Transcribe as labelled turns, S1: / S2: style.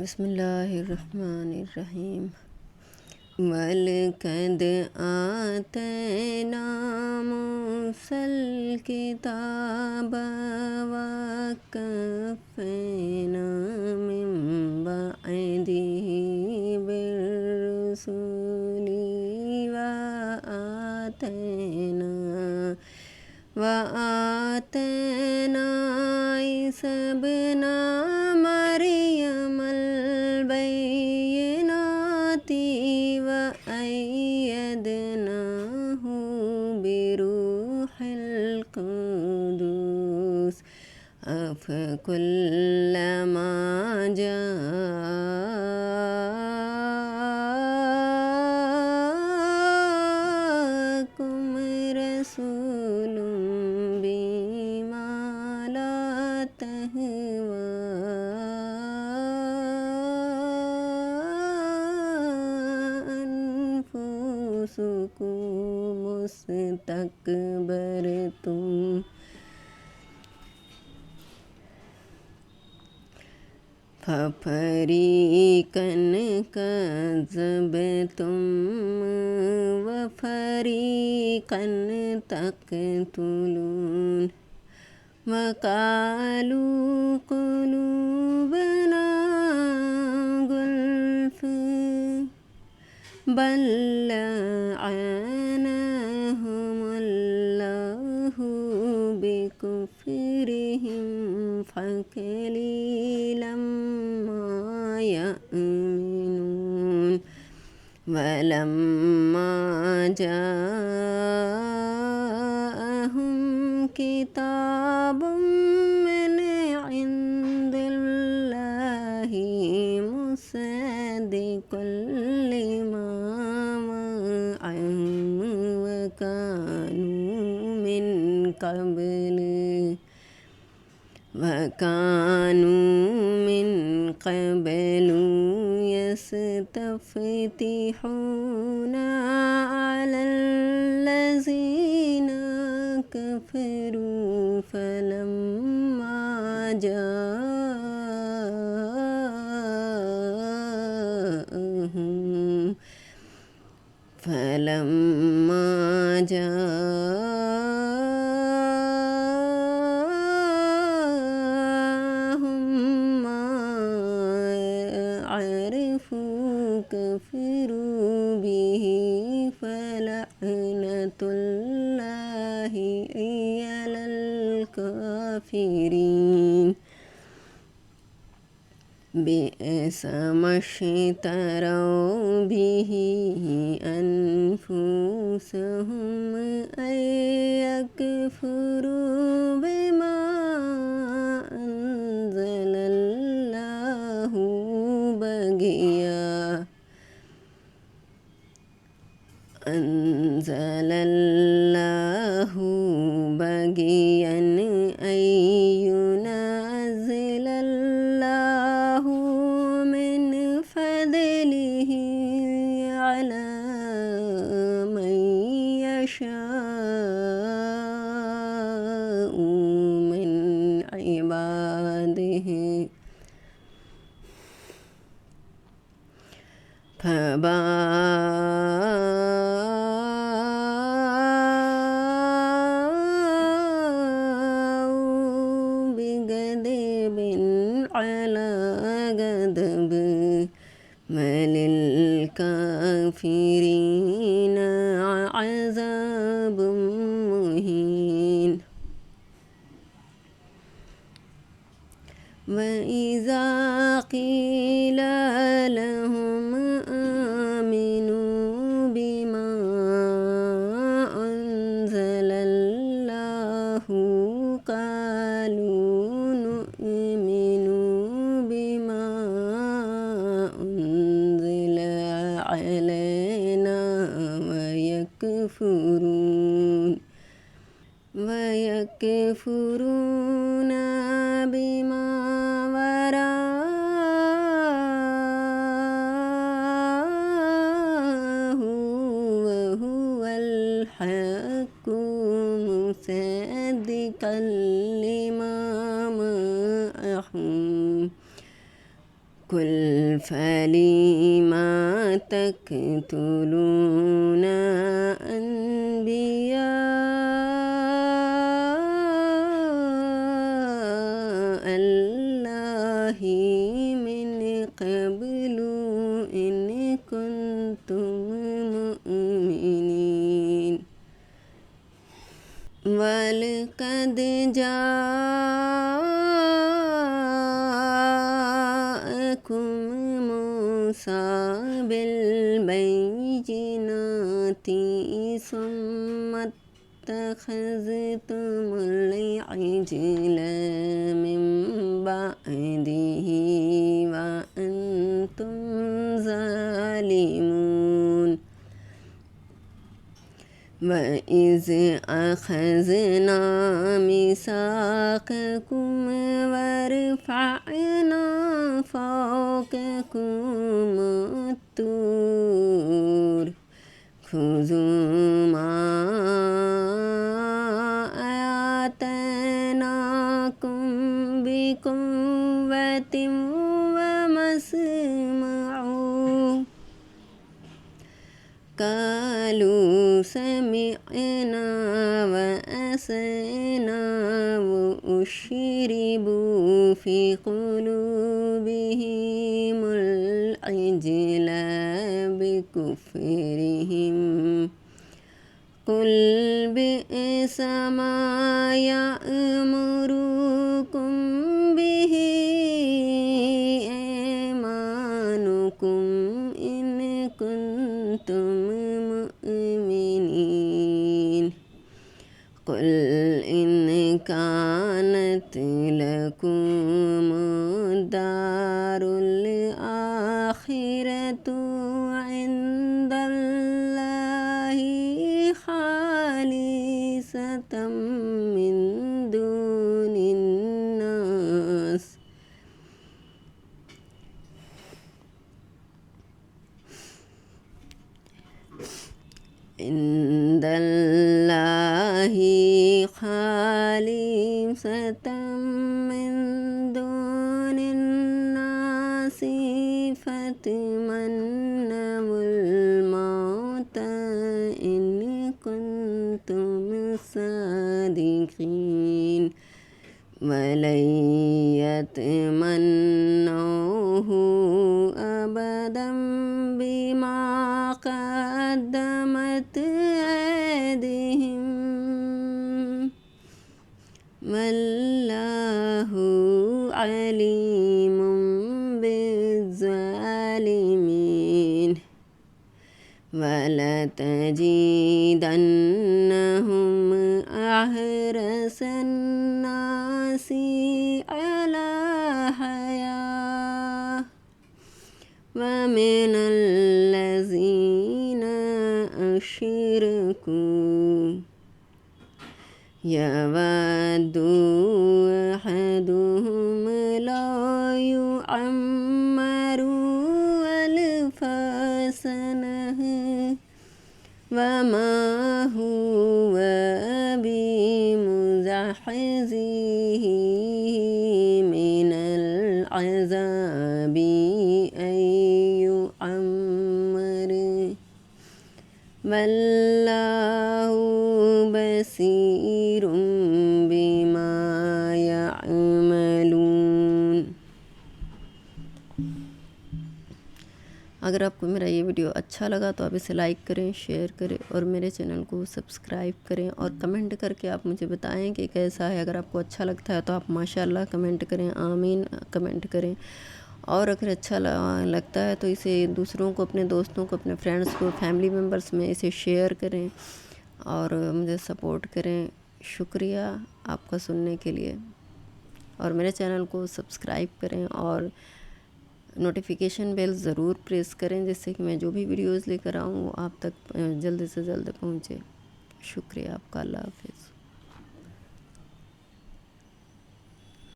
S1: बिस्मिल्लाहिर्रहमानिर्रहीम। वलक़द आतैना मूसल किताब वक़फ़ैना मिन बअदिही बिर्रुसुलि वआतैना ईसा इब्ना मरियमल बय्यिनाति वअय्यदनाहु बिरूहिल क़ुद्दूस अफ़कुल्लमा जाअकुम रसूलुम बिमा ला तहवा अनफुसुकुम मुस्तकबरतुम फ़रीक़न कज़्ज़बतुम वफ़रीक़न तक़तुलून वक़ालू क़ुलूबुना गुल्फ़ बल लअनहुमुल्लाहु बिकुफ़्रिहिम फ़क़लीलं मा यअमिनून वलम्मा जाअहुम किताबुम मिन इंदिल्लाहि मुसद्दिक़ुल लिमा मअहुम वकानू मिन क़ब्लु यस्तफ़्तिहूना अलल्लज़ीना कफ़रू फ़लम्मा जाअहुम मा अरफ़ू कफ़रू बिही फ़लअनतुल्लाहि अलल काफ़िरीन। बिअस मश्तरौ बिही अनफुसहुम अयकफ़ुरू बिमा अंज़लल्लाहु बगियन अय्युनज़्ज़िलल्लाहु मिन फ़ज़लिही अला मन यशाअु मिन इबादिही फ़बाअू बिग़ज़बिन अला ग़ज़ब वलिलकाफ़िरीन अज़ाबुम मुहीन। वइज़ा क़ील लहुम आमिनू बिमा अंज़लल्लाहु क़ालू नु'मिनु बिमा उन्ज़िल अलैना वयकफ़ुरून बिमा वराअहु वहुवल हक़्क़ु मुसद्दिक़ल लिमा मअहुम कुल फलीमा तक़तुलूना अन्बिया अल्लाहि मिन क़ब्लु इन कुन्तुम मुअमिनीन। वलक़द जाअकुम मूसा बिलबय्यिनाति सुम्मत्तख़ज़्तुमुल इज्ल मिन बअदिही व अंतुम ज़ालिमून। वइज़ अख़ज़ना मिसाक़कुम वरफ़अना फ़ौक़कुमुत्तूर ख़ुज़ू मा आतैनाकुम बिक़ुव्वतिन वस्मअू। क़ालू समिअना व असैना वअशरिबू फ़ी क़ुलूबिहिमुल इज्ल बिकुफ़्रिहिम। क़ुल बि'स मा यअमुरुकुम बिही ईमानुकुम इन कुन्तुम मुअमिनीन। क़ुल इन कानत लकुमुद्दारुल आख़िरतु इन्दल्लाहि ख़ालिसतम मिन दूनिन नास। इन्दल्लाहि ख़ालिसतम मिन दूनिन नासि फ़तमन्नवुल मौत इन कुन्तुम सादिक़ीन। वलन यतमन्नौहु अबदन बिमा क़द्दमत ऐदिहिम वल्लाहु अलीमुम बिज़्ज़ालिमीन। वलतजिदन्नहुम अहरसन्नासि अला हयाः वमिनल्लज़ीना अशरकू यवद्दु अहदुहुम ला युअम्मरु अल्फ़ सनह वमा हुव बिमुज़हज़िही मिनल अज़ाबि अन युअम्मर वल्लाहु बसीरुम बिमा यअमलून। अगर आपको मेरा ये वीडियो अच्छा लगा तो आप इसे लाइक करें, शेयर करें और मेरे चैनल को सब्सक्राइब करें और कमेंट करके आप मुझे बताएं कि कैसा है। अगर आपको अच्छा लगता है तो आप माशाल्लाह कमेंट करें, आमीन कमेंट करें। और अगर अच्छा लगता है तो इसे दूसरों को, अपने दोस्तों को, अपने फ्रेंड्स को, फैमिली मेम्बर्स में इसे शेयर करें और मुझे सपोर्ट करें। शुक्रिया आपका सुनने के लिए। और मेरे चैनल को सब्सक्राइब करें और नोटिफिकेशन बेल ज़रूर प्रेस करें जिससे कि मैं जो भी वीडियोज़ लेकर आऊँ वो आप तक जल्द से जल्द पहुँचे। शुक्रिया आपका। अल्लाह हाफ़िज़।